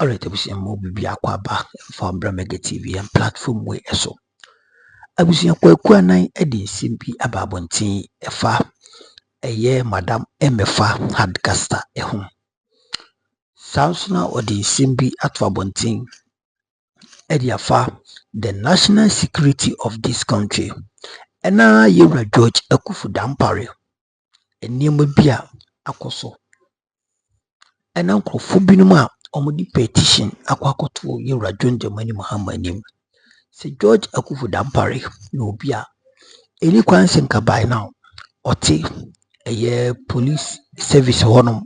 Alright, abusia mo bibi akwaba for Mega TV and platform way eso. Abusia kwaku anan edi simpi ababontin efa eye madam emefa hadcaster ehun. Sansuna odi simpi atwabontin edi afa the national security of this country. Ena yewra George Akufu Dampare. Eniemu bia akoso. Ena nkrofo binum a omudi petition akwakoto yewra John Mahama nim. Se George Akufu Dampare no bia eni kwanse nka by now oti eye police service honum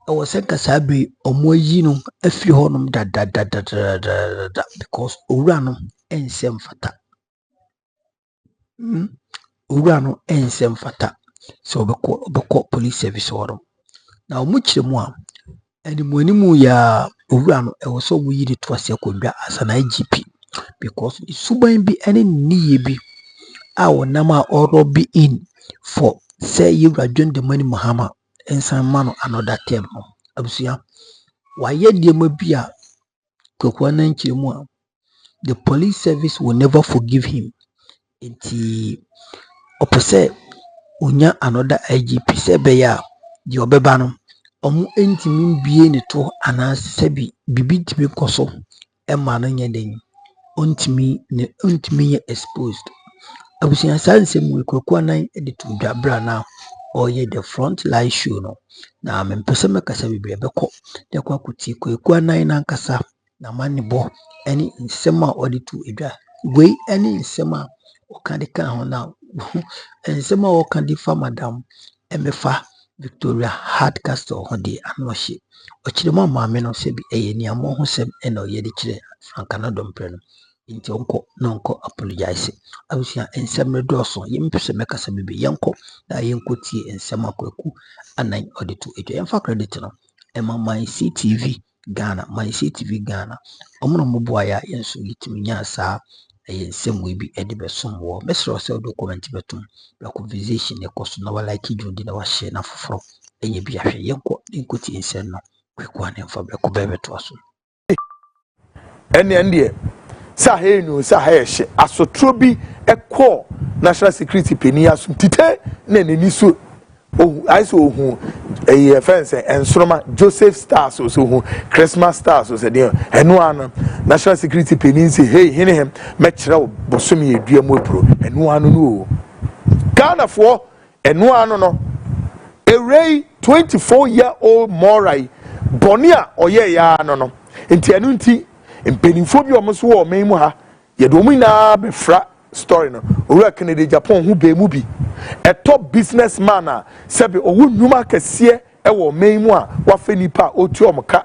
o se nka sabi omoyi no afiri honum da because owura no ensem fata owura no ensem fata so obeko police service honum na omuchiremu a eni monimu ya owura no e wo so mu yiri to ase akondwa as an IGP because suban bi ene niye bi a nama oro be in for say you John Mahama and some man another term abusia waye de mabia kwakwana nchiremu the police service will never forgive him nti opose unya another IGP say be ya di obeba no omu entimi bie ne to anasebi bibi timi koso e ma no nyeden ontimi exposed abusia sanse mu kwakwa nan editu dwabra na oye the front line show no na mempese mekasa bibre beko de kwakuti kwakwa nan na nkasa na manibo eni nsema auditu edwa we eni nsema okandika ho na nsema okandika madam emefa Victoria Hardcastle ho de anohye ochirema maame no sebi eye ni amo ho sem ena oye de kire frankana dompre no nti onko apologize abusia ensem redoso yempese mekasa bibi yenko na yenko tie ensem akwaku anan auditu ejo yemfa credit no ema my CTV Ghana omono moboa ya yenso yitimi nya saa ensem we bi ede besom wo mesro se document betum la conversation e koso na wala ki jundi na wa share na foforo enye bi ahwe yenko tie ensem no kwekwa na mfa beko bebeto aso ene Sahenu Saheshe asotro bi ekọ national security peni asum tite na neni so aiso ohun fence ensroma Joseph Stars so ohun Christmas Stars so de enu anu national security peni say hey hene hem mekire bosomi edua mu apro enu anu no Ghana for enu anu no a 24-year-old Morai Bonia oye ya anu no enti enu nti mpenifo bi omoso wo memu ha ye do mu na be fra story no owura Canada Japan hu be mu bi a top businessman a sebe owu nnuma kase e wo memu a wa fe nipa otu omka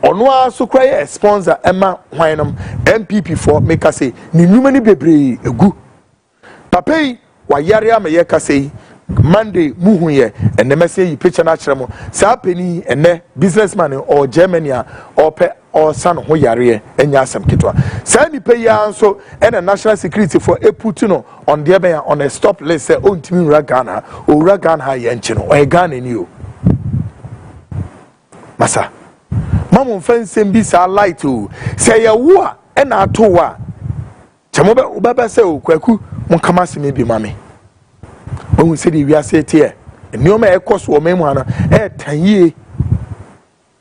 ono a so kra ye sponsor ema hwanom MPP for make say ni nnuma ni bebre egu papai wa yare am ye kase Monday muhu ye ene message yi picture na kire mo sa peni ene businessman or Germany or pe or san ho yare enya asem kitwa sa ni pe ya nso ene national security for eputuno on the ben on a stop list say ontimi ura Ghana ha ye nchi no o Ghana ni o masa mamu fensem bi sa light o say ye wo a ena ato wa chemobe ubaba say o kwaku mo kama se me bi mame when say we are set here enioma ekoso o memu ana tanye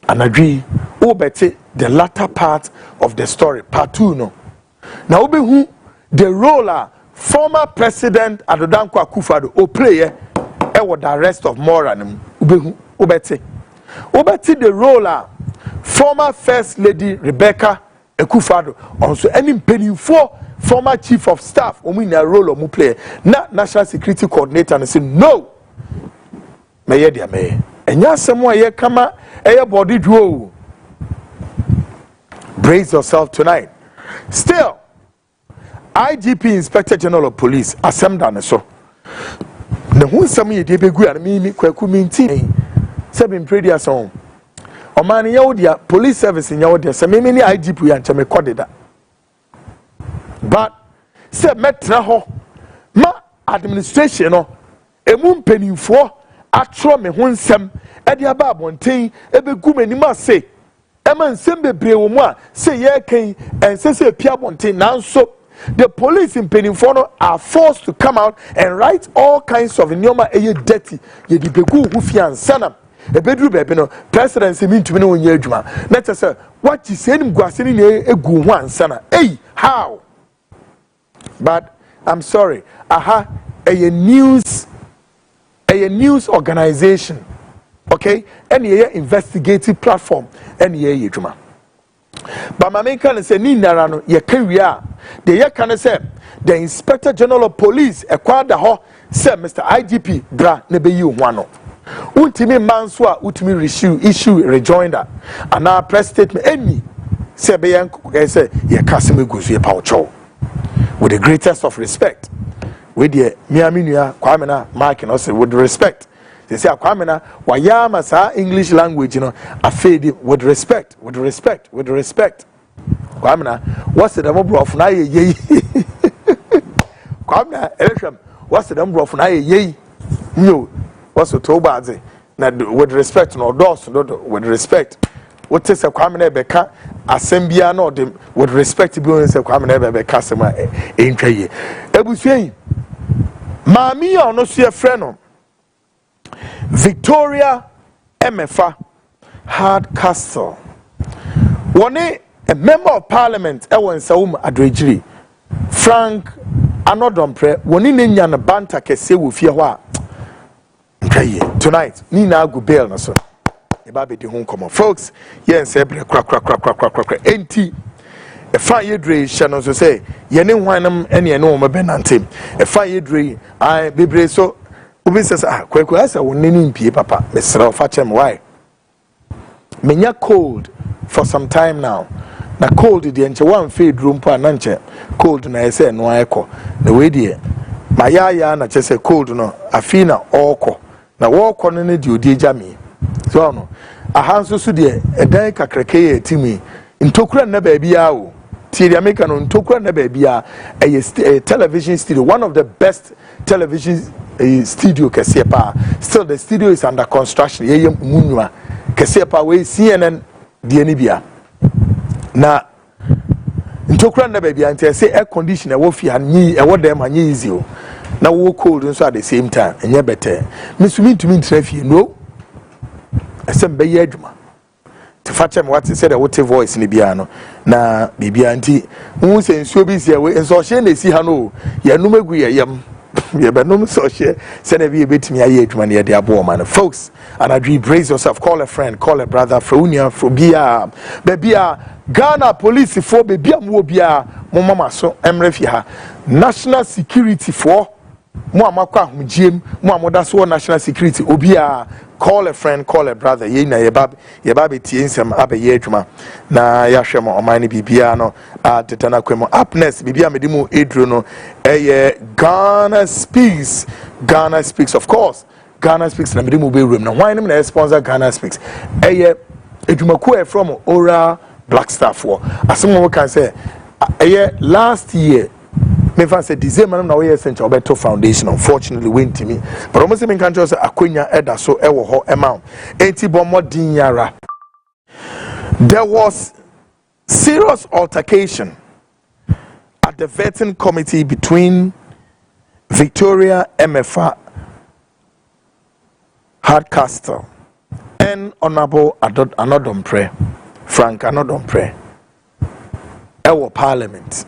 anadwi o beti the latter part of the story part 2 no na obehu the role former president Adodanko Akufo-Addo o play with the arrest of Moran obehu obeti the role former first lady Rebecca Akufo-Addo also any penifo former chief of staff omina role o mu play na national security coordinator and say no meye dia me enya asemo ye kama eye body duo. Brace yourself tonight. Still, IGP Inspector General of Police assembled so. The who some ye de begu and me kwaku minti seven predia song. Omani yawodia police service in yawodia se me ni IGP ya nchame kodeda. But se metra ho ma administration no emu mpanimfo atro me ho nsem e de aba abonten e begu manima se e man sembe brewuma say ye can and say Pia Monte now so the police in Penifono are forced to come out and write all kinds of nyoma dirty ye di begu hufian sana e bedru bebe no presidency mean to me no nye adwuma na say what you say nim guaseni ne egu ho ansana hey how but I'm sorry a news organization okay and ye investigative platform and ye adwuma but my main can say ni nara no ye kawia the ye can say the inspector general of police acquired the ho say Mr. IGP bra ne be yi ho ano untimi manso a utimi issue rejoinder and our press statement any say be say ye kasem egusu ye pawcho with the greatest of respect with the miaminua kwamena mark and also with respect they say kwamena wayama sa English language you know afedi with respect kwamena what's the number of na ye kwamena elesham what's the number of na ye yo what's the tobaze na with respect no dos with respect what is a kwamena beka asembia no dem with respect bi on say kwamena beka sema entwaye ebusuyin maami a ono so ye frɛ no Victoria Emefa Hardcastle one a member of parliament ewo nsawum adrejiri Frank Anodompre woni ne nya no banta kese wo fie ho a nkaye tonight ni na agu bail no so e ba be di ho komo folks yes ebre kra enti e fa yedre hye no so say ye ne hwanam ene ene wo mabenantem e fa yedre ai bebre so obi says kwekwe asa wo neni mpie papa mesra fa chem why menya cold for some time now na cold de enche one fade room pa na nche cold na ese no ayeko na we de mayaya na chese cold no afina oko na woko no ne de odi jami so no ahanso so de edan kakreke ye timi ntokura na ba bia o ti America no ntokura na ba bia a television studio, one of the best television studio kesepa. Still the studio is under construction ye munwa kesepa we CNN de ni bia na ntokura na ba bia nti say air conditioner wo fi anyi e wo dem anyi easy o na wo cold nso at the same time enye better misumi ntumi ntrafie no asem be ye adwuma to fachem what said a what voice ni bia no na bibia nti hu se nsuo bi se we nso hye na si ha no ye num egu ye yam ye benum so hye se na bi e betimi aye adwuma na ye de abo man folks and I brace yourself, call a friend, call a brother, Frunia, Frobia, Bebia, Ghana police for Bebia Mobia, Mama so Emrefia, national security for Muamakwa Jim, Muamoda so national security, Obia, call a friend, call a brother, Yena Yebabi Tiensam Abe Yejuma, Na Yashamo Omani Bibiano, Tetana Quemo, up next, Bibia Medimu Edruno, Ghana speaks, of course. Ghana Speaks na mede mobile room. Now why name na sponsor Ghana Speaks? Edumaku from Ora Black Staff for. As someone can say, last year, me fan say December na we essential Alberto Foundation. Unfortunately, went to me. But almost me can just say Akwenya Eda so ewo ho amount. 80 bomo dinyara. There was serious altercation at the vetting committee between Victoria MFA Hardcastle and Honorable Anodompre, Frank Anodompre, our parliament.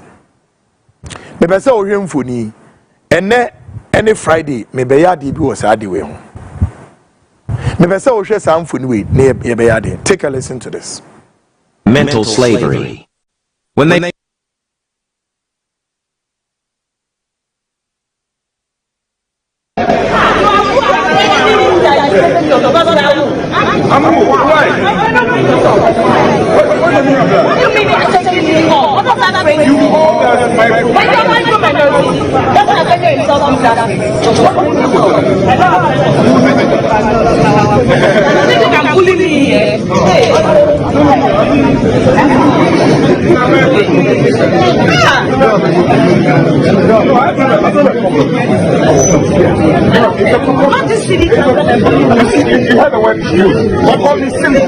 Maybe say Orion Funi, and any Friday, maybe Yadi was Adiwe. Maybe say Osha Sam Funi, near Yadi. Take a listen to this. Mental slavery. When they Not this city. You heard the word you. She called me silly.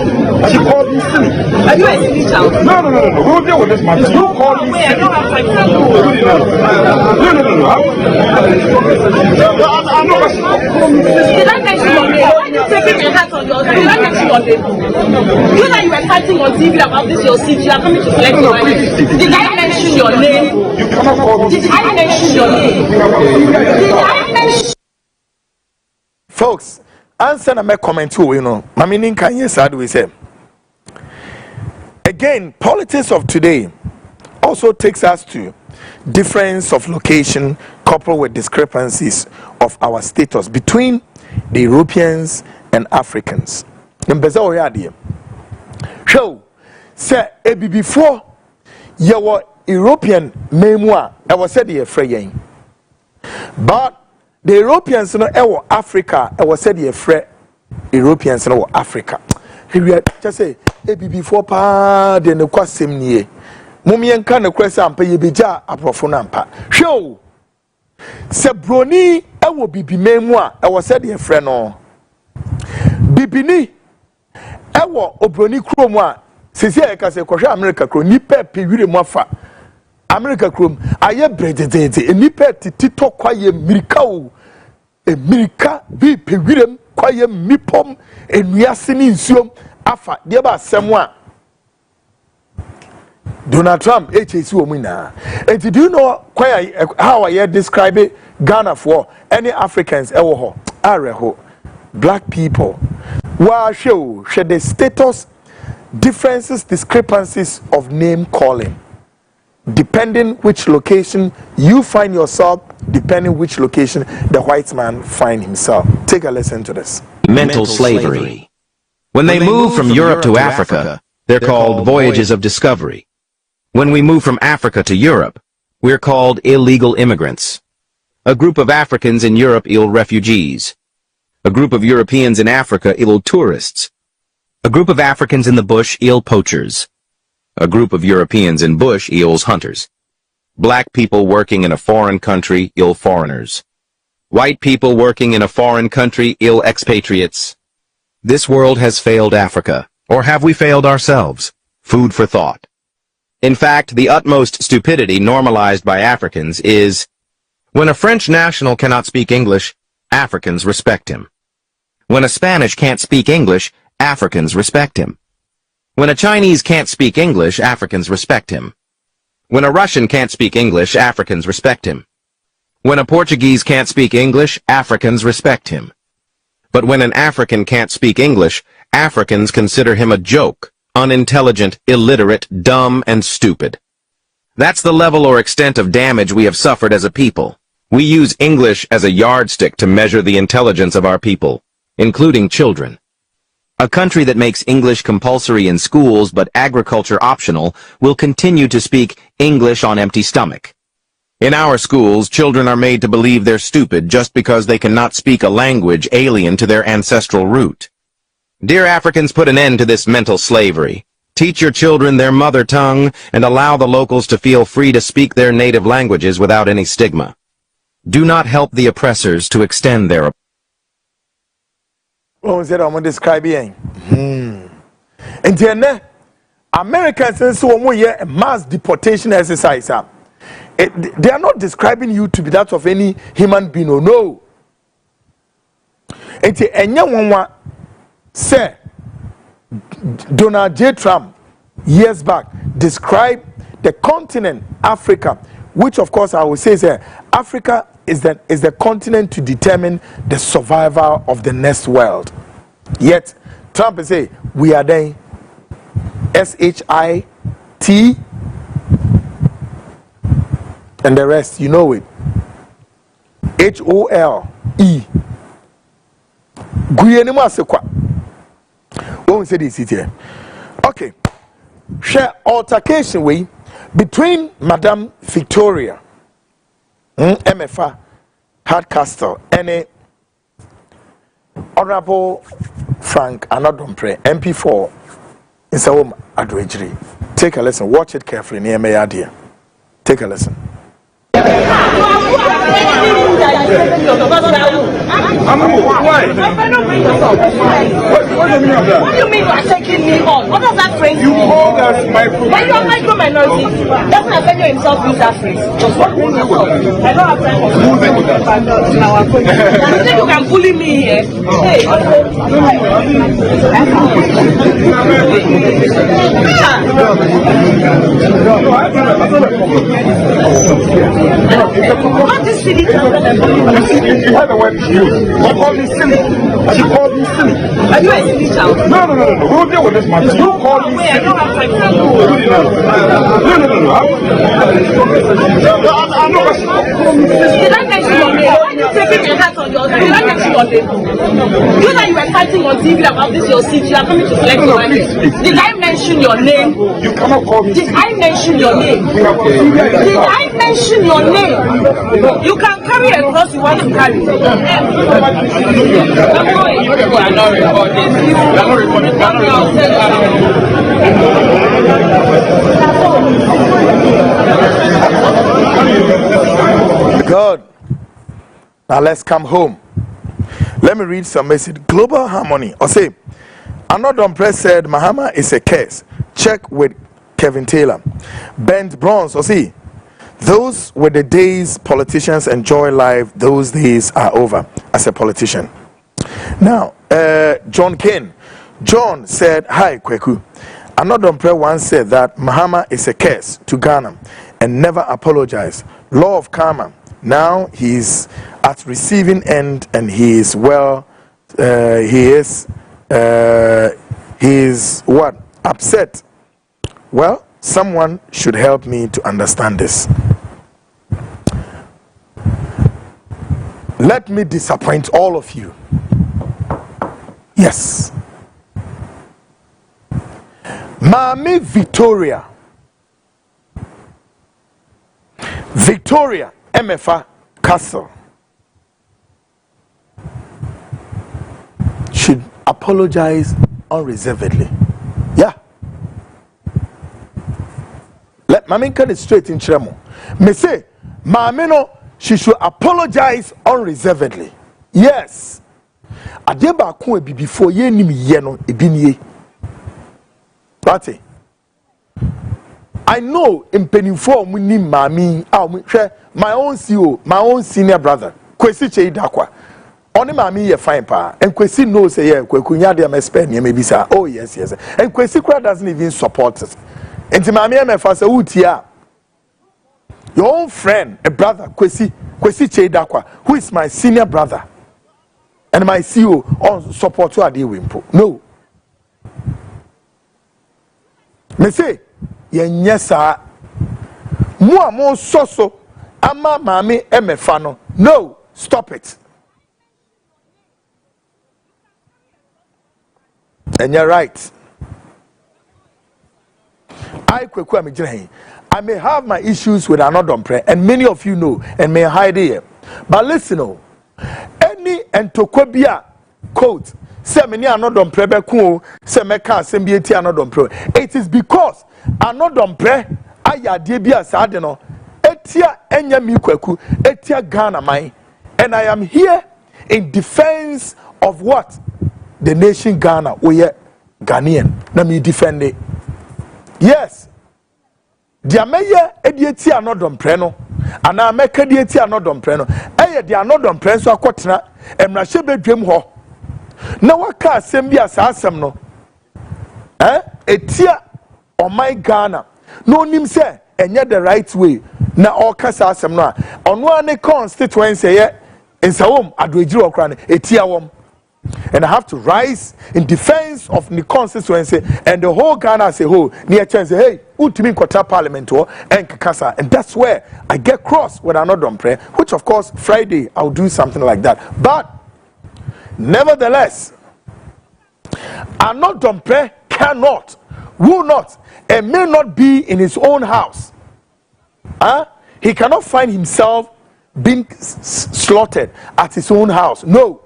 She called me silly. Are you a silly child? No. We'll deal with this matter. You called me silly. I don't have time for that. No. Did I mention your name? Why are you taking your hat on your head? Did I mention your name? You know you were fighting on TV about this your seat. You are coming to collect your money. Did I mention your name? You cannot call me. Did I mention your name? Did I mention? Folks, answer na me comment too, you know. My meaning can you sad we say. Again, politics of today also takes us to difference of location coupled with discrepancies of our status between the Europeans and Africans. Mbeza oyade. Show say ebi before ye were European memoir I was said ye free. But the Europeans no ewo Africa I was said ye free Europeans no Africa. Here just say ebi before pa de ne kwasem nie. Mumien kan ne kwese ampa ye beja aprofo na ampa. Show se broni ewo bibi memoir I was said ye free no. Bibini ewo obroni krom a sisi e ka se kohwe America krom nipa pewire mu afa America krom aye brededede nipa titito kwaye mirika o mirika bi pewirem kwaye mipom enuase ni nsuom afa de ba asem a Donald Trump HC wo na. And do you know how I describe Ghana for any Africans ewo ho areho black people wa show the status differences discrepancies of name calling depending which location you find yourself, depending which location the white man find himself. Take a listen to this. Mental slavery. When they move from Europe to Africa, they're called voyages of discovery. When we move from Africa to Europe, we're called illegal immigrants. A group of Africans in Europe ill refugees. A group of Europeans in Africa ill tourists. A group of Africans in the bush ill poachers. A group of Europeans in bush eels hunters. Black people working in a foreign country ill foreigners. White people working in a foreign country ill expatriates. This world has failed Africa. Or have we failed ourselves? Food for thought. In fact, the utmost stupidity normalized by Africans is, when a French national cannot speak English, Africans respect him. When a Spanish can't speak English, Africans respect him. When a Chinese can't speak English, Africans respect him. When a Russian can't speak English, Africans respect him. When a Portuguese can't speak English, Africans respect him. But when an African can't speak English, Africans consider him a joke, unintelligent, illiterate, dumb, and stupid. That's the level or extent of damage we have suffered as a people. We use English as a yardstick to measure the intelligence of our people, including children. A country that makes English compulsory in schools but agriculture optional will continue to speak English on empty stomach. In our schools, children are made to believe they're stupid just because they cannot speak a language alien to their ancestral root. Dear Africans, put an end to this mental slavery. Teach your children their mother tongue and allow the locals to feel free to speak their native languages without any stigma. Do not help the oppressors to extend their describing. And then Americans say mass deportation exercise. They are not describing you to be that of any human being or no. And anyone say Donald J. Trump years back described the continent Africa, which of course I would say is Africa is the continent to determine the survival of the next world. Yet Trump say we are there. SHIT and the rest, you know it. HOLE. Guyenima sekwa. Won't say this here. Okay. Share altercation way between Madame Victoria MFA Hardcastle and Honorable Frank Dampare MP4 in Sawom Adwejiri. Take a listen. Watch it carefully near my idea. Take a listen. Why? What do you mean you are taking me on? What does that phrase mean? You called us micro. When you are micro minority, doesn't Abeno himself use that phrase? Just what means yourself? I don't have time for you think you can bully me here? Hey, not this silly. Why the word you? She called me silly. She called me silly. Are you a silly child? No. We'll deal with this man. You called me silly. I don't have time for that. No. Did I mention your name? Why are you taking your hat on yours? Did I mention your name? You that you were fighting on TV about this your seat, you are coming to collect your money. Did I mention your name? You cannot call me. Did I mention your name? Did I mention your name? You can carry a cross you want to carry. I'm going. You are not recording. You are not recording. God. Now let's come home. Let me read some message. Global Harmony. Or say, another Dampare said Mahama is a curse. Check with Kevin Taylor. Bent Bronze. Or see, those were the days politicians enjoy life. Those days are over as a politician. Now, John Kane. John said, hi, Kweku. Another Dampare once said that Mahama is a curse to Ghana and never apologized. Law of karma. Now he's at receiving end and he is well. He is what? Upset. Well, someone should help me to understand this. Let me disappoint all of you. Yes. Mami Victoria MFA Castle should apologize unreservedly. Yeah. Let Mami get it straight in Chiremo. Me say, Mami no, she should apologize unreservedly. Yes. Adeba kun ebi before ye ni mi ye no ebi ni ye. Party. I know in Penifo Muni Mami, my own CEO, my own senior brother, Kwesi Cheidakwa. Only Mami ye fine pa. And Kwesi knows say yeah, Kwekunya de spend maybe say, oh yes. And Kwesi Kra doesn't even support it. And to Mami MFA utia. Your own friend, a brother, Kwesi Cheidakwa, who is my senior brother, and my CEO on support to Adi Wimpo. No. Me say Yenyesa Mua mo soso ama mami emefano. No, stop it. And you're right. I may have my issues with another Dampare, and many of you know and may hide here. But listen, any entokwabia quote say many another Dampare ku say meka sembieti another Dampare. It is because another Dampare ayade bia saade no etia enya mi kwaku etia Ghana man, and I am here in defense of what the nation Ghana. We are Ghanaian. Na me defend it. Yes. Dia meye edieti another Dampare no ana meka dieti another Dampare no eye dia another Dampare so akotena emrahye bedwam ho na waka asem bia sa asem no etia my Ghana no nim say enye the right way na okasa asem no a ono ane constituency ye nsawom adwejiri okra ne etia wom, and I have to rise in defense of the constituency and the whole Ghana as a whole. Near chance, hey, ultimate quarter parliament or and Kasa, and that's where I get cross with another Dampare, which of course Friday I'll do something like that. But nevertheless, another Dampare cannot, will not, and may not be in his own house. He cannot find himself being slaughtered at his own house. No.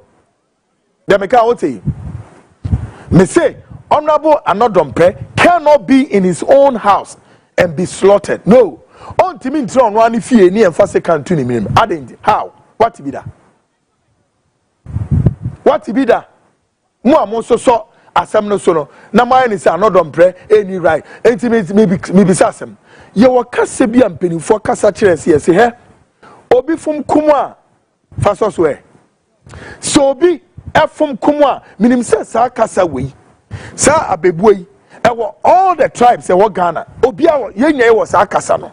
Me say, Honorable another Dampare cannot be in his own house and be slaughtered. No. On Timin Tron one if he any emphasis can tune him. How? what be that? What be that? Mo amoso so asem no so no na my ni say anodom pray any right enti me be sasem ye wo kase bia mpanifo kasa kire se ye he obi fum kumu a fa so e so obi efum kumu a minim se sa kasa we sa abebuo yi e wo all the tribes e wo Ghana obi a ye nya e wo sa kasa no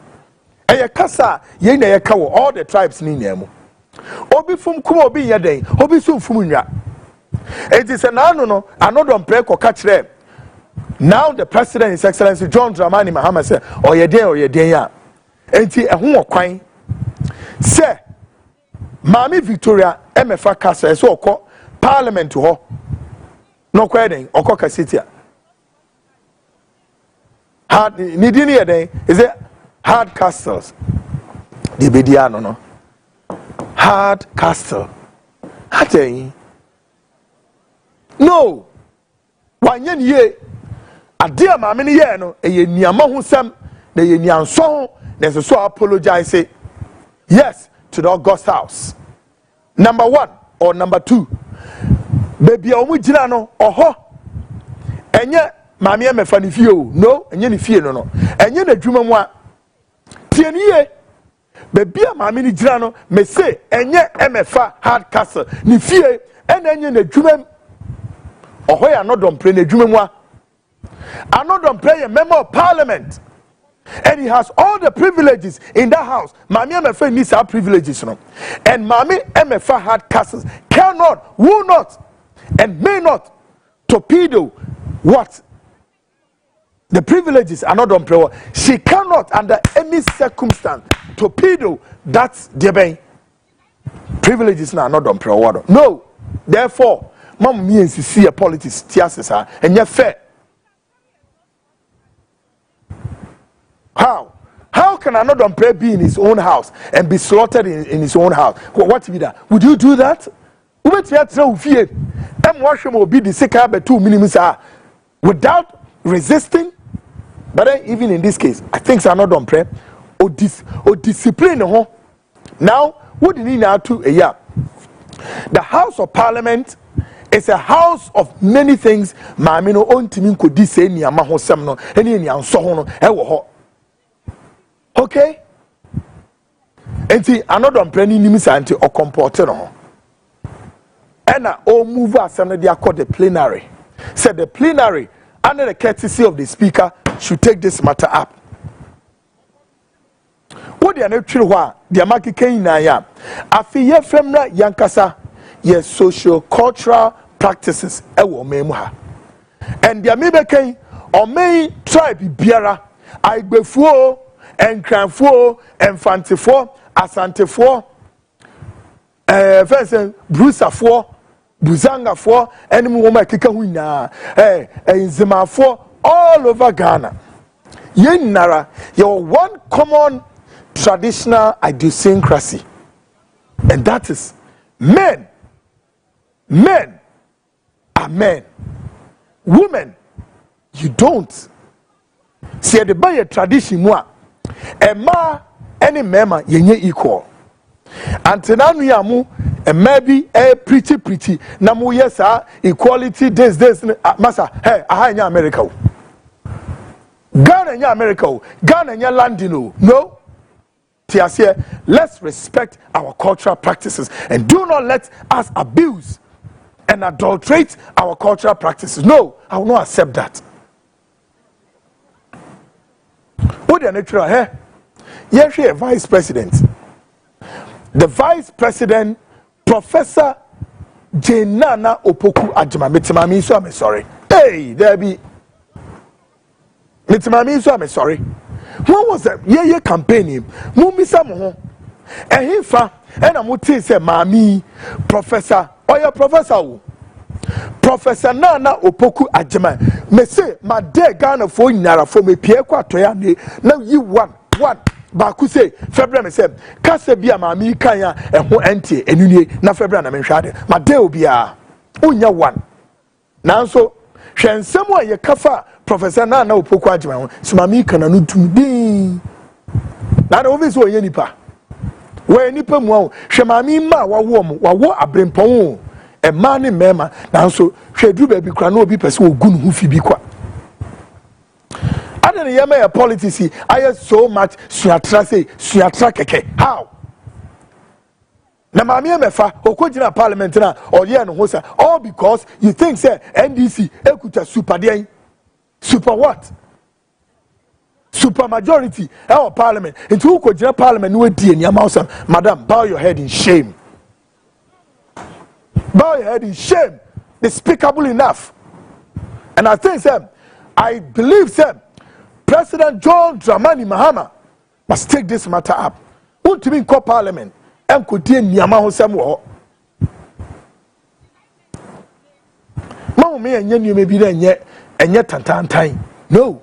e ye kasa ye nya ye ka wo all the tribes ni nya mu obi fum kumu obi ye den obi so fum nwa. It is an no anodom pray ko kachre. Now the president, His Excellency John Mahama said, "Oh ye den ya." Enti ehun okwan. Say, Mami Victoria MFA kasa so okọ parliament ho. No kwa den okọ kasitia. Hard nidini ye den is it hard castles. The bediano no. Hard castle. Hatei. No. Wanye ye adia maame ne ye no eye niama ho sem na ye nianso ho na so apologize yes to the August house. Number 1 or number 2. Baby omu gina no oho. Enye maame e mefa ne fie o. No, enye ne fie no no. Enye na dwuma mu a tie ne ye. Baby maame ne gina no me say enye emefa hard castle ne fie enye na dwuma Ohoya no don't pray Jumemwa. I know don't pray a member of parliament. And he has all the privileges in that house. Mami MFA needs our privileges. No? And Mami MFA had castles. Cannot, will not, and may not torpedo what? The privileges are not on prayer. She cannot under any circumstance torpedo that's the privileges are not on prayer. No. Therefore, Mom me and see a politics tiasisa and you're fair. How can another pray be in his own house and be slaughtered in his own house? What be that? Would you do that? Without resisting? But then even in this case, I think another pray or discipline. Now, what do you need now to a year? The House of Parliament is a house of many things. Maami no ontimi ko di se ni ama ho sem no eni ni anso ho no e wo ho. Okay? Enti another prani nim santi o comport no ho. Ena o move asem no dey call the plenary. Said the plenary under the courtesy of the speaker should take this matter up. What they are not true wa the amaki ken na ya. Afi ye femra yankasa yes social cultural practices ewo memu ha and dia me beken o main tribe biara aigbefuo enkranfuo enfantefo asantefo fensen brusafo buzangafo enemu wo ma keka hu nya enzemafo all over Ghana yenara your one common traditional idiosyncrasy, and that is men are men, women you don't see the by a tradition moi a ma any mema yenye equal antenanu ya mu maybe a pretty na mu yes equality this masa hey aha nya America Ghana nya America Ghana nya landino no. Let's respect our cultural practices and do not let us abuse and adulterate our cultural practices. No, I will not accept that. What the natural here? Yes, a vice president. The vice president, Professor Jenana Opoku Ajima. Mitimami, so I'm sorry. Hey, there be. Mitimami, so I'm sorry. What was that? Yeah, campaigning. Mumisa mo. And he fa. And I'm going to say, Mami, Professor. Oh, yeah, Professor. Professor Nana Opoku Ajima. Me say, my dear Ghana for Nara for me, Pierre Quatoya. Now you one. Baku say, February me say, Kasebia Mami Kaya and who empty and you na February na menshade. My dear Obia. Unya one. Now so, Shen somewhere ye kafa. Professor Nana Opoku Ajima so mami kana no tumdi na obviously o ye nipa where nipa mu a hwemami ma wawo abrempon e ma ne mema nanso hwedu ba bi kra na obi pese ogu ne ho fi bi kwa ada ne yema politics I so much suatra keke how na mami emefa okojina parliament na oye no ho sa all because you think say NDC ekuta super what super majority our parliament into okojina parliament no die ni amausa madam bow your head in shame despicable enough. And I think I believe President John Mahama must take this matter up. Want to be in parliament and could deal Niama Hosam war. Mamma me and you may be there yet and yet time. No.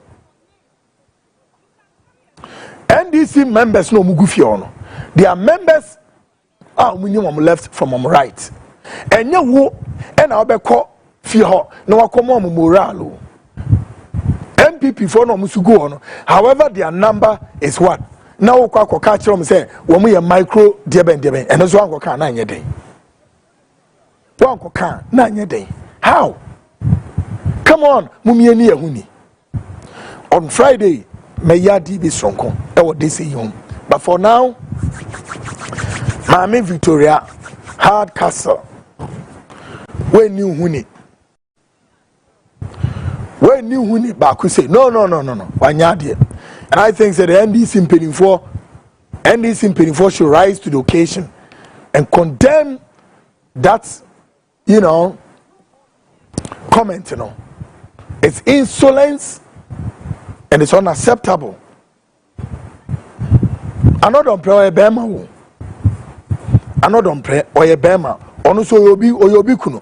NDC members no Mugufiono. They are members minimum left from right. And you wo and I'll be called fear no come on moral. MPP for no musugo on. However, their number is what? Now we catch them say when we are micro deben and also one can 9 day. One can 9 day. How? Come on, Mumiani Huni. On Friday, may yadi be sonko. That what they say home. But for now, Mami Victoria Hard Castle. When new huni back we say no wanyade. And I think that the NDC impeding for should rise to the occasion and condemn that comment it's insolence and it's unacceptable. Another prayer bema another prayer or a bema ono so oyobi kuno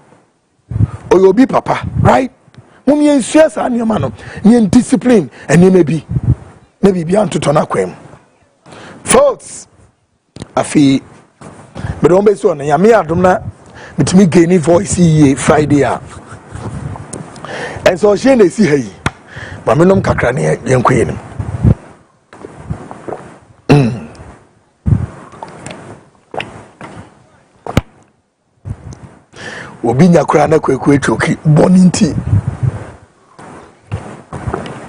oyobi papa right mumye nsuasa anema no nye discipline and maybe be anto tona kwem folks afi me don be so na ya me adom na mitimi gain voice ye Friday a and so she na si hayi ma me nom kakra ne yenkwe ni obi nyakura na kwekwe echoki boninti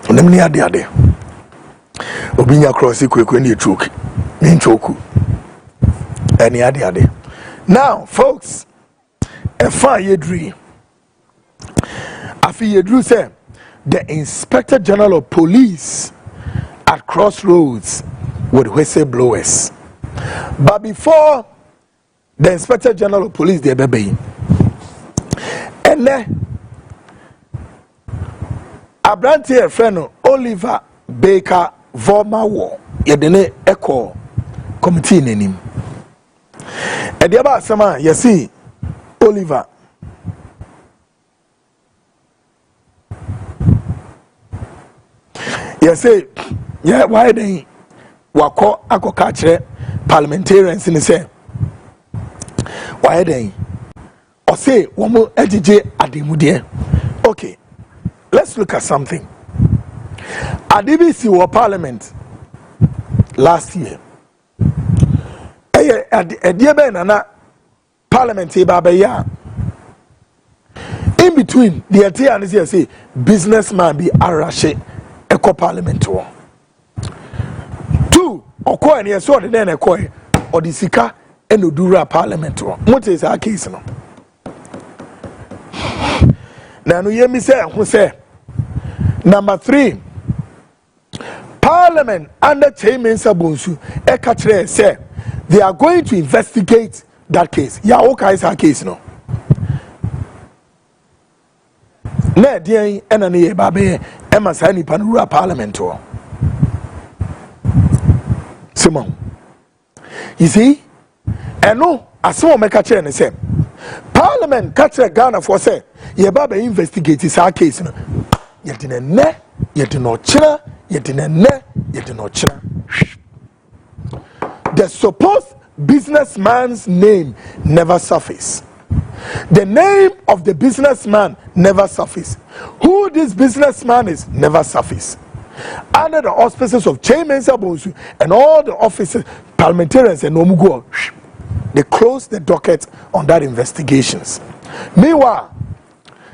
onemni ade obi nyakura si kwekwe ni echoki ni nchoku eni ade now folks efa yedri afi yedru say the Inspector General of Police at crossroads with whistleblowers, but before the Inspector General of Police the bebe and then Abrantier friend Oliver Baker Vorma War yedene echo committee nenim and the about sama yesi Oliver yesi yeah why then wako akokachre parliamentarians in say why then or say woman ejije ademude. Okay, let's look at something. ADBC were parliament last year. Nana parliament in between the idea and say businessman be arashe eco parliament one. Two oko and yes or then eco or the sika and odura parliament one. What is our case no? Now no hear me say who say number 3 Parliament under Chairman Sabunsu Ekatre say they are going to investigate that case. Ya okay is our case no. Na dia enani babe ema sani panura parliament o. Simon. You see? And no aso make chair ne say Parliament catch Ghana for say ye baba investigate this case no. Yetine ne yetino chira yetine ne yetino chira. The supposed businessman's name never surface. The name of the businessman never surface. Who this businessman is never surface. under the auspices of Chairman Sabonsu and all the officers, parliamentarians and Omugo. They closed the docket on that investigations. Meanwhile,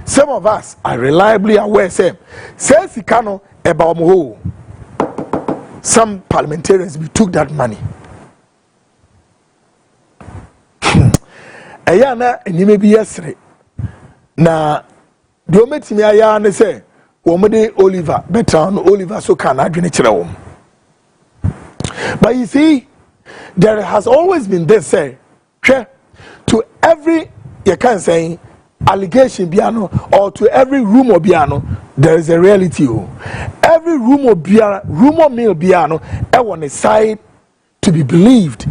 some of us are reliably aware, says Sikano about some parliamentarians took that money. Ayana and you may be yesterday. Now, the ometimi ayana say, Womade Oliver, better on Oliver, so can I drink it. But you see, there has always been this say, to every, you can say, allegation piano or to every rumor piano, there is a reality. Every rumor mill piano, on a side to be believed.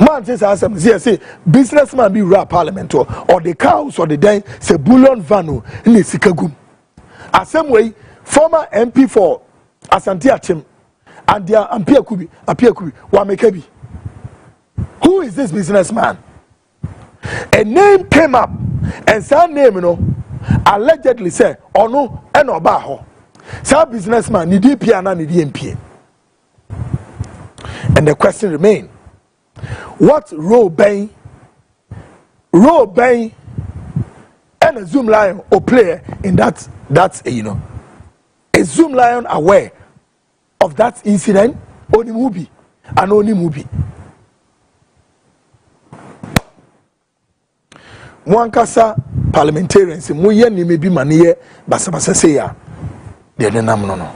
Man says, say, businessman be rap parliament or the cows or the day say bullion vano in the Sikagum. As same way, former MP for Asante Achim and their Apia Kubi, Wamekebi. Who is this businessman? A name came up, and some name, allegedly say, or no, and Obaho. Some businessman, ni piana, ni MP. And the question remains. What role Bain and a Zoom Lion or player in that's a Zoom Lion aware of that incident only movie and only movie. Mwankasa parliamentarians muye ni mebi maniye basabasa say ya de nam no.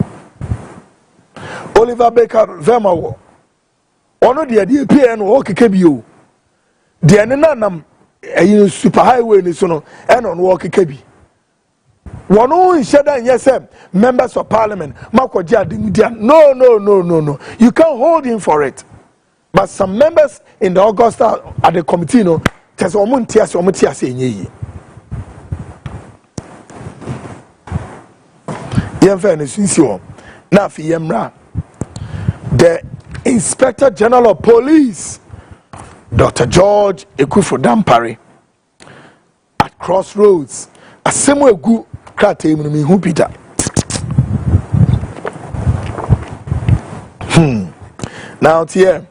Oliver Baker Vermawo ono de PN wo keke bio de ne nanam ayi super highway ni so no e no wo keke bi wono nsheda nyese members of parliament makoji ademudia no you can't hold him for it, but some members in the Augusta at the committee no tese omuntia se enyeyi yemfa ne sunsi wo na afi yemra the Inspector General of Police, Dr. George Ekufu Dampare, at Crossroads, a similar good crate who Peter. Now, here,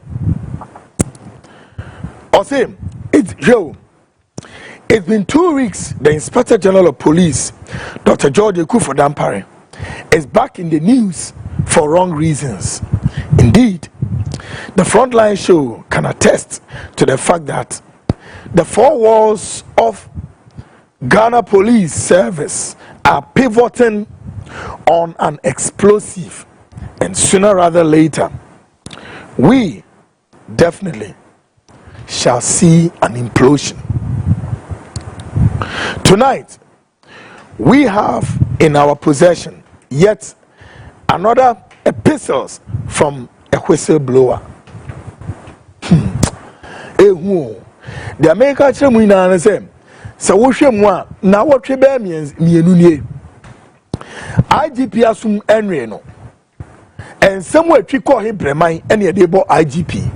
it's been 2 weeks. The Inspector General of Police, Dr. George Ekufu Dampare, is back in the news for wrong reasons. Indeed, the Frontline Show can attest to the fact that the four walls of Ghana Police Service are pivoting on an explosive, and sooner rather later, we definitely shall see an implosion. Tonight, we have in our possession yet another epistles from a whistleblower. The American Chamuina said, so we shall now what rebellions me IGP assume Enreno, and somewhere we call him Bremai and a debo IGP.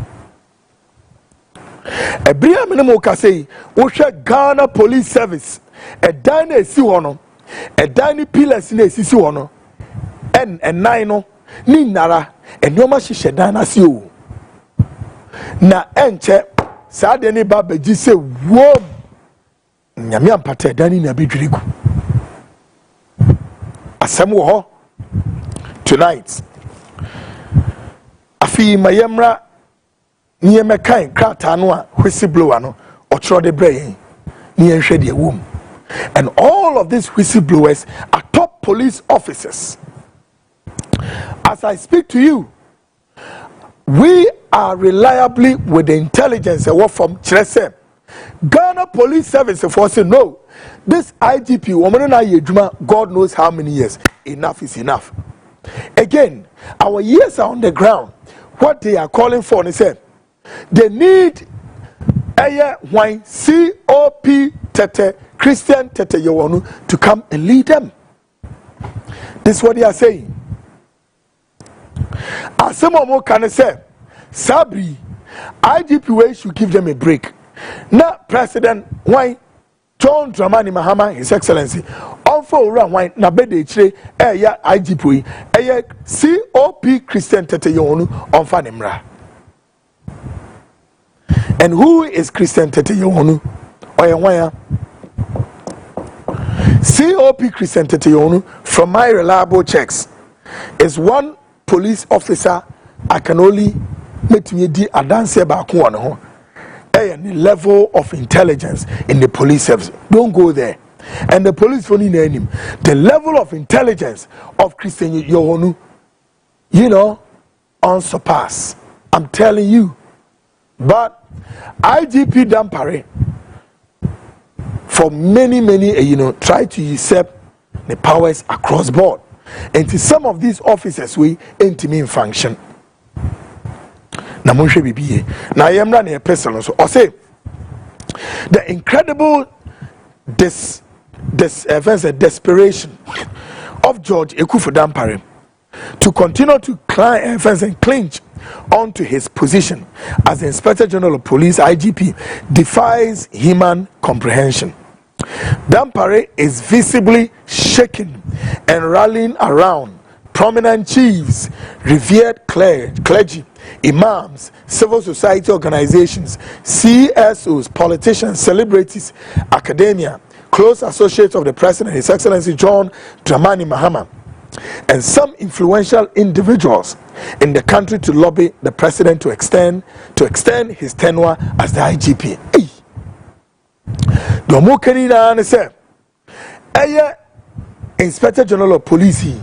A Bria Minimuka say, we shall Ghana Police Service, a dine Siwono, a dine pillars in a Sisuono, and a nino, ni nara, and no mashi shedana si o. Na enche, sa deni babeji se wo, nyami ampate dani na bidrigu. Asemu ho, tonight, afi mayemra, niye mekain krata anwa, whistleblower no, otro de brain, niye nshedi womb. And all of these whistleblowers are top police officers. As I speak to you, we are reliably with the intelligence and what from Chirese. Ghana Police Service for say no. This IGP, God knows how many years. Enough is enough. Again, our years are on the ground. What they are calling for, they said, they need a COP Tete, Christian Tete Yowonu to come and lead them. This is what they are saying. As some more can say, Sabri, IGP way should give them a break. Now, President, why John Mahama, His Excellency, on owura hwan na bede chire ya IGP eye COP Christian Teteyonu onfa ne mra. And who is Christian Teteyonu? Oye hwan? COP Christian Teteyonu, from my reliable checks, is one police officer I can only make me di adanse baako on ho. The level of intelligence in the police service. Don't go there. And the police for him. The level of intelligence of Christian Yohonu, unsurpassed. I'm telling you. But IGP Dampare, for many, try to usurp the powers across board. And to some of these officers, we intimate function. Na monhwe bibie na yemra na person so or say the incredible desperation of George Ekufu Dampare to continue to clinch onto his position as the Inspector General of Police IGP defies human comprehension. Dampare is visibly shaking and rallying around prominent chiefs, revered clergy, imams, civil society organizations, CSOs, politicians, celebrities, academia, close associates of the President, His Excellency John Mahama, and some influential individuals in the country to lobby the President to extend his tenure as the IGP. Inspector General of Police,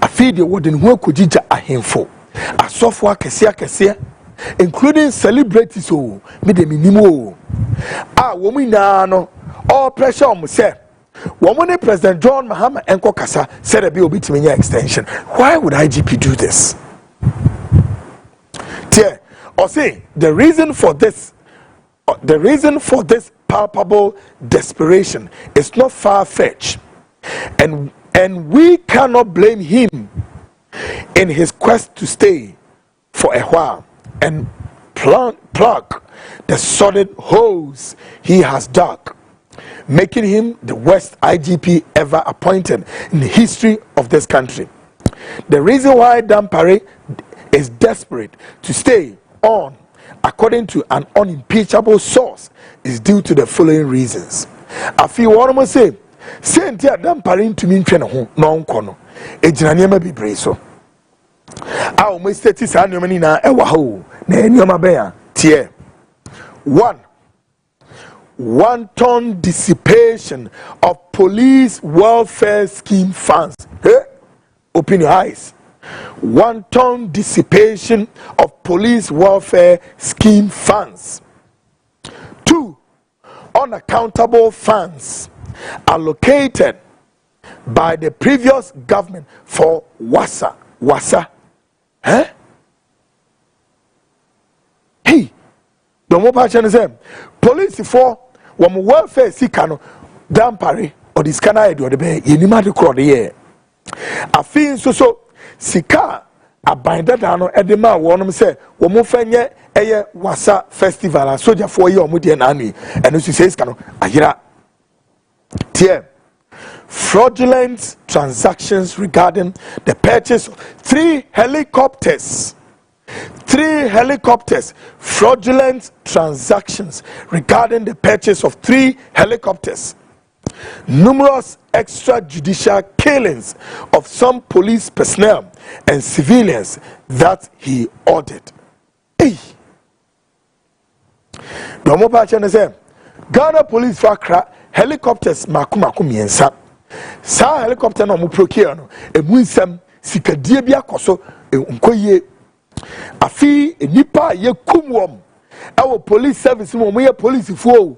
a feed the warden who could judge a handful, a software cassia, including celebrities who made a minimo. Woman no, all pressure on myself. Woman President John Mahama and Kokasa said a bill between your extension. Why would IGP do this? Or say the reason for this palpable desperation is not far-fetched. And we cannot blame him in his quest to stay for a while and plug the solid holes he has dug, making him the worst IGP ever appointed in the history of this country. The reason why Dampare is desperate to stay on, according to an unimpeachable source, is due to the following reasons. I feel what I'm going to say. Senti Dampare ntumi ntwe ne ho na onko no ejina niam bibre so a o mo stati sa niam ni na ewa ho na niam be ya tie 1 wanton dissipation of police welfare scheme funds. Open your eyes. Wanton dissipation of police welfare scheme funds. 2 unaccountable funds allocated by the previous government for wasa. Hey, the more passion is police for one welfare sikano Dampare or this canal or the bay yenima de crowd here. I feel so sika a binder down edema one say one more fenye eye wasa festival and soldier for you mudian ani and as you say cano ayira. Fraudulent transactions regarding the purchase of 3 helicopters. 3 helicopters. Fraudulent transactions regarding the purchase of 3 helicopters. Numerous extrajudicial killings of some police personnel and civilians that he ordered. Hey. Ghana police for Accra helicopters makumaku miensa. Sa helicopter no mo procure no emu nsam sikadie bi akoso nkoye afi enipa ye kumwom awo police service mo ye police fo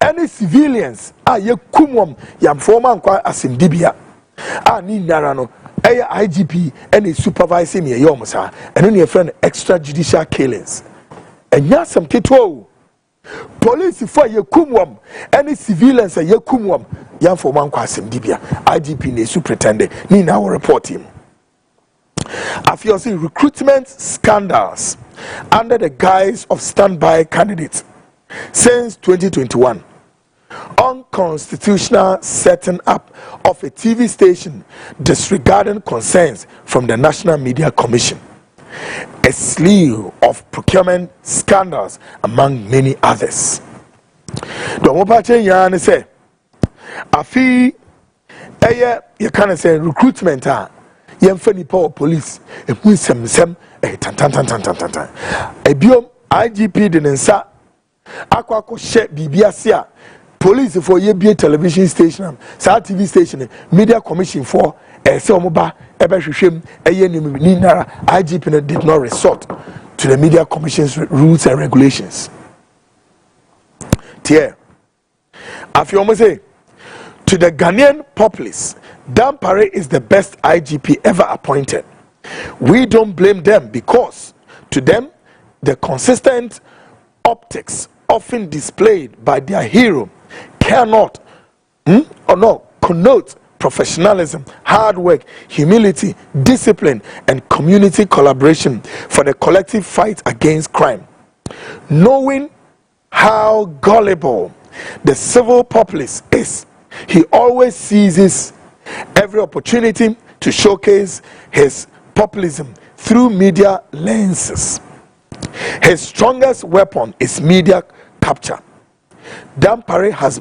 any civilians ye kumwom yam former nkwa asimdibia ni nara no IGP any supervising me yom sa eno ne friend extrajudicial killings enya some kitwo police for ye kumwom any civilians ye kumwom yan for man kwasem dibia IGP ne superintendent ni na will report him. I feel see recruitment scandals under the guise of standby candidates since 2021 unconstitutional setting up of a TV station disregarding concerns from the National Media Commission, a slew of procurement scandals among many others. Dampare yan say afi you can say recruitment yemfa nipa police ehu semsem tan ebiom IGP de nsa akwa she bibia se a police for ye be television station sa TV station media commission for say omoba ebehwehwem ni nara IGP did not resort to the media commission's rules and regulations. Tier afi omo say to the Ghanaian populace, Dampare is the best IGP ever appointed. We don't blame them because to them the consistent optics often displayed by their hero cannot connote professionalism, hard work, humility, discipline, and community collaboration for the collective fight against crime. Knowing how gullible the civil populace is, he always seizes every opportunity to showcase his populism through media lenses. His strongest weapon is media capture. Dampare has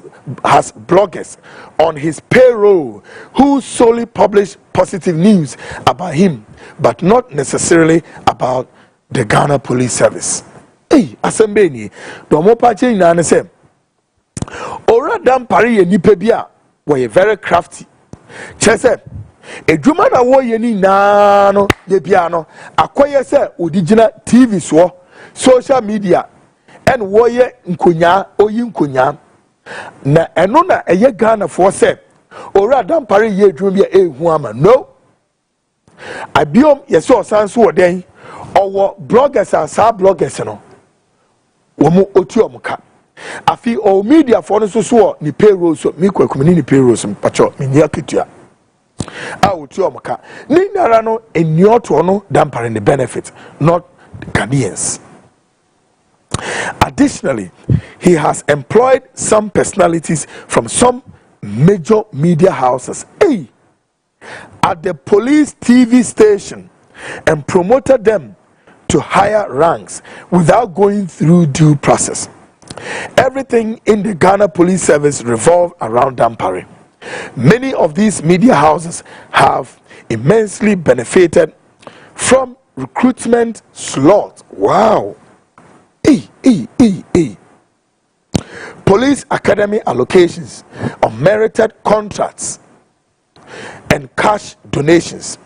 bloggers on his payroll who solely publish positive news about him, but not necessarily about the Ghana Police Service. Hey, asembeni, domo pache ina say, ora Dampare ye nipa bia, were very crafty. Chese, edwuma na wo ye ni na no ye bia no, akoye se odigina TV so, social media, and woye nkonya oyi nkonya na eno na eye Ghana for se ora Dampare ye edwuma bia ehu ama no abiom yesi osanso wo den owo bloggers asa bloggers no wo mu otu omuka afi o media for no so ni payroll so mi kwakumini ni payroll so pacho mi nia ketua a otu omuka ni nara no eni oto no Dampare the benefit, not Ghanaians. Additionally, he has employed some personalities from some major media houses at the police TV station and promoted them to higher ranks without going through due process. Everything in the Ghana Police Service revolves around Dampare. Many of these media houses have immensely benefited from recruitment slots. Wow. Police academy allocations of merited contracts and cash donations.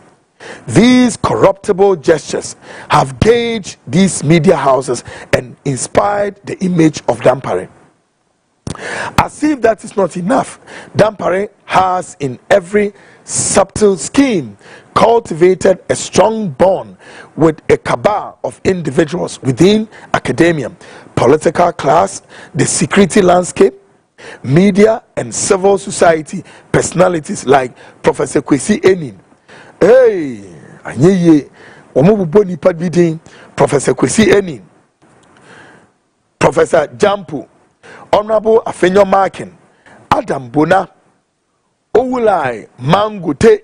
These corruptible gestures have gauged these media houses and inspired the image of Dampare. As if that is not enough, Dampare has in every subtle scheme cultivated a strong bond with a cabal of individuals within academia, political class, the security landscape, media, and civil society personalities like Professor Kwesi Enin. Hey, anyeye, omububo nipa bidin, Professor Kwesi Enin, Professor Jampu, Honorable Afenyo Markin, Adam Bona, Owulai Mangote,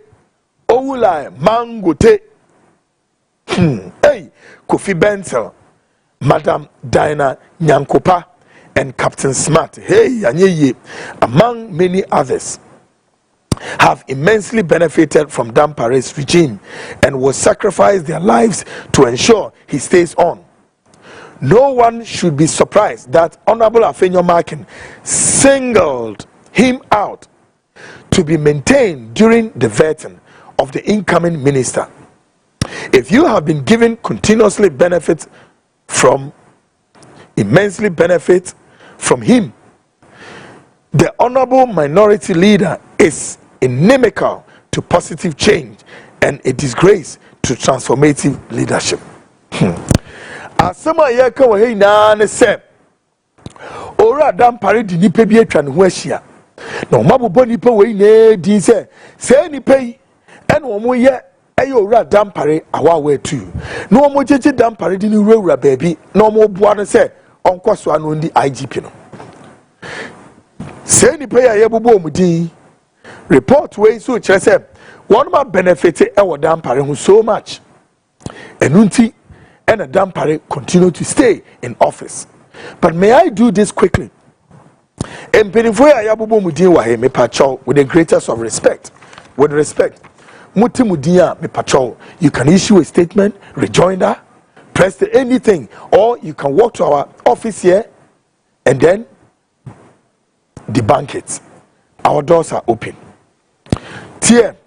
hey, Kofi Bentel, Madam Diana Nyankopa, and Captain Smart, hey, anyeye, among many others, have immensely benefited from Dampare's regime and will sacrifice their lives to ensure he stays on. No one should be surprised that Honorable Afenyo Markin singled him out to be maintained during the vetting of the incoming minister. If you have been given continuously immensely benefit from him, the honorable minority leader is inimical to positive change and a disgrace to transformative leadership. Asema yeka wa hei na ne se ora Dampare di nipa bi atwa ne ho ahia na omabobɔ nipa wei na di se nipa yi ene omo ye ora Dampare awawa atu na omo jeje Dampare di ni wura baabi na omo boa no se onkoso ano ndi IGP no say ni pay ya bubo mudin report wey so kire say one ma benefit e wo Dampare who so much enunti and a Dampare continue to stay in office. But may I do this quickly? And with the greatest of respect, with respect, you can issue a statement, rejoinder, press anything, or you can walk to our office here and then debunk it. Our doors are open. Tier,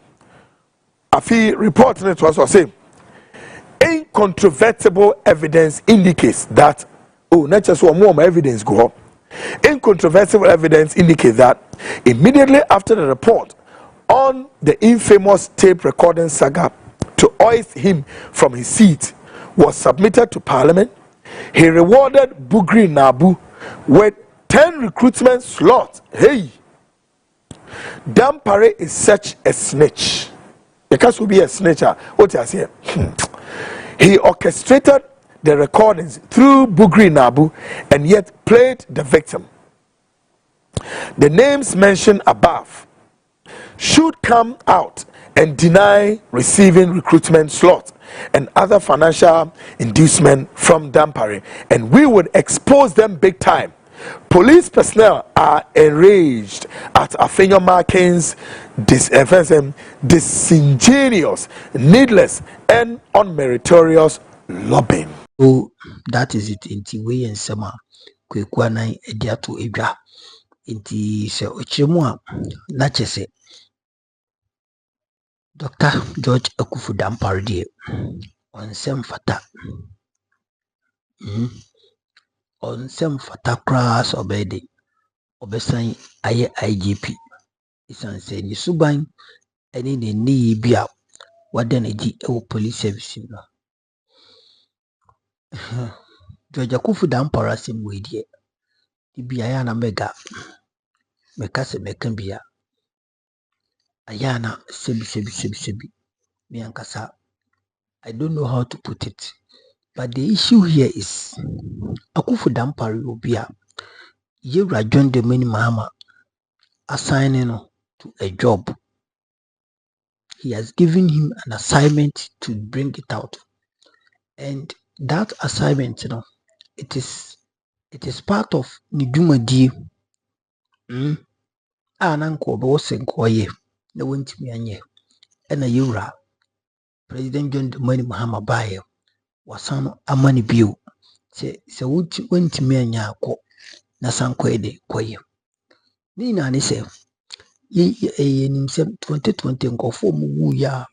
I feel reporting it was saying incontrovertible evidence indicates that not just one more evidence go up. Incontrovertible evidence indicates that immediately after the report on the infamous tape recording saga to hoist him from his seat was submitted to Parliament, he rewarded Bugri Nabu with 10 recruitment slots. Hey, Dampare is such a snitch. The case will be a snitcher. What you say? He orchestrated the recordings through Bugri Nabu and yet played the victim. The names mentioned above should come out and deny receiving recruitment slots and other financial inducement from Dampare, and we would expose them big time. Police personnel are enraged at Afenyo Markin's disingenuous, needless, and unmeritorious lobbying. So that is it. Inti we and Sama Kwekwana Ediato Edra. Inti se Ochemua Nachese Dr. George Akufu Dampare on some fata. On some fata class obedi obesan aye IGP. Isan se ni suban eni ne ni bia wada na di ewo police service no. George Akufu Dampare sim we die. Di bia ya na mega mekase mekambia. Ayana sebi. Me ankasa. I don't know how to put it. But the issue here is Akufu Dampare obia Yewra John Mahama assigning to a job. He has given him an assignment to bring it out. And that assignment, it is part of Nidumadi. Ananko Bosenkoye, no one to me anye. And a Yura, President John Mahama Baye, was on a money bill. Say, so went to me and Yako, Nasanquede, Koye. Nina, ni say, ye 2020 and go for Muya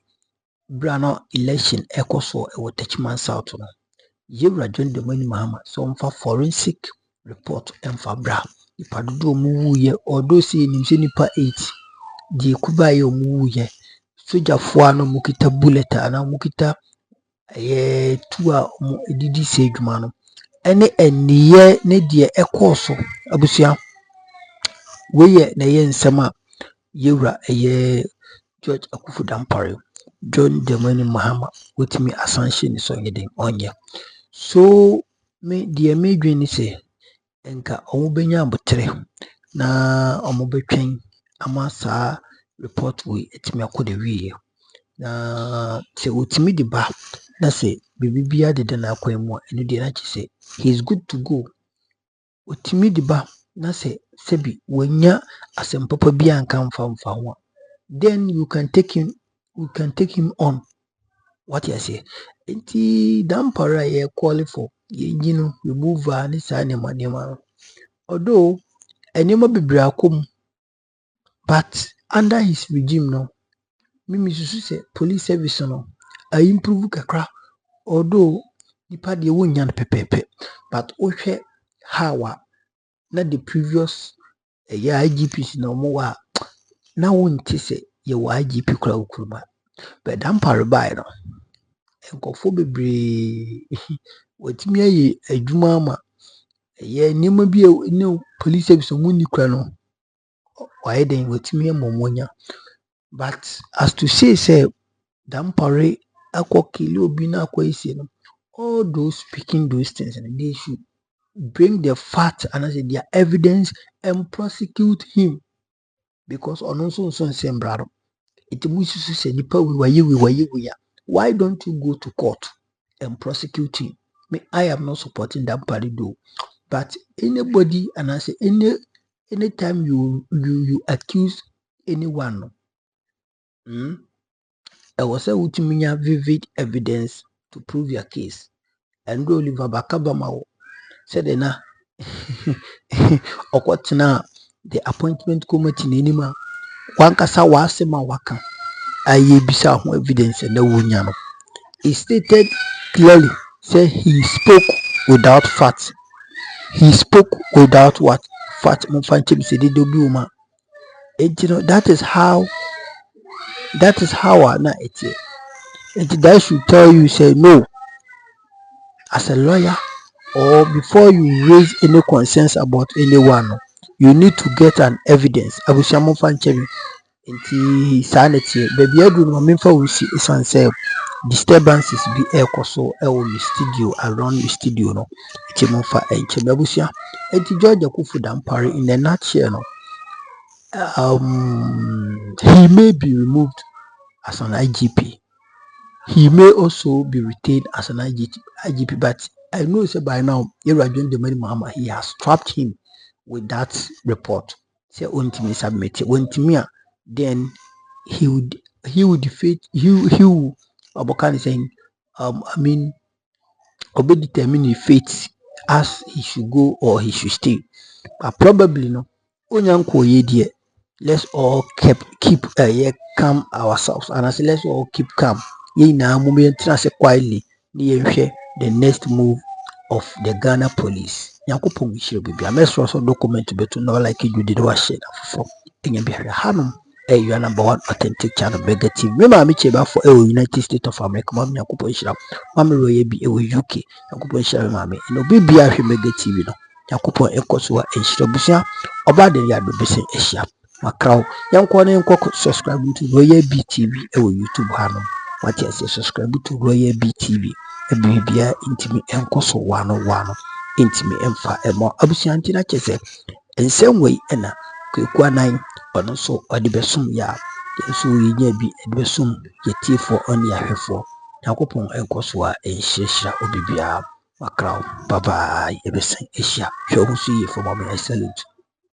Brano election echo so a watchman south. Yewra John Mahama, so for forensic report and for bra. Ipadudo muye odo si nipa 8 di kubaye muye soja fuano mukita bullet ana mukita tuwa edidi se dwuma no ene eniye ne die ekoso abusua weye na ye nsema Yewra George Akufu Dampare John Mahama wetimi assumption so yeden onye so me die medwen ni se enka omubenya abotre na omubetwen amasa report we etimi akode wiye na se otimi de ba na se bibibia de na akwemu enu de na chise he is good to go otimi de ba na se sebi wonya asempapa bia nka mfa ho then we can take him on what you say enti Dampare ye call for ye remove ani sa nema although enema bebre akom but under his regime no mimi susu say police service no I improve kakra although nipa de wonya no pepepe but ohwe hawa na the previous IGPs no mo wa na wonte say ye wa IGP kura okuruma but Dampare bai no enkofo bebre watimi ayi adwuma ama ye nima bi ne police service munni kura no why then watimi amomonya but as to say Dampare akokili obi na akwese no all those speaking those things and they should bring the facts and I say their evidence and prosecute him because on also same brother. It mususu say nipa we. Why don't you go to court and prosecute him? Me, I am not supporting Dampare though. But anybody and I say anytime you accuse anyone, I was able to mean vivid evidence to prove your case. And Oliver Bakabama said na okwatena the appointment committee nima wankasa wasema waka aye bisa ho evidence na wonya no. He stated clearly say he spoke without facts. He spoke without what? Fact. That is how na it. That should tell you say no. As a lawyer or before you raise any concerns about anyone, you need to get an evidence. Abusiamo fanchemi inti sanity baby edu no memfa wusi isan say disturbances be ekoso e studio around the studio no itimfa enche abusia enti George Akufu Dampare in a nutshell no he may be removed as an IGP. He may also be retained as an IGP, but I know say by now, John Mahama, he has trapped him with that report. Say ultimately submit it. Then he would defeat Abokani saying obey determine his fate as he should go or he should stay. But probably no let's all keep calm ourselves. And I say let's all keep calm. Quietly the next move of the Ghana police. Yakupon share baby. I must also document to know like you did was share for Hanum. Your number one authentic channel Mega TV. Remember me cheba for United States of America. Mom Yakupon share. Mama Roy be UK. Yakupon share mammy. No be Mega TV no. Yakupon Ekosua and Shirabusia. Oba de Yadu Bessin Asia. Macau. Young Kwan subscribe to Royal BTV YouTube Hanum. What you say subscribe to Royal BTV. Ebibia intimi enkoso wano intimi emfa emo abusianti na chese ensem wei ena kwekwa nan ono so ode besum ya yenso yinya bi ede besum yetifo oni ahwefo yakopon enkoso a enhyehya obibia makraw bye bye ebesen ehia hwe ohusu yi for mama salute.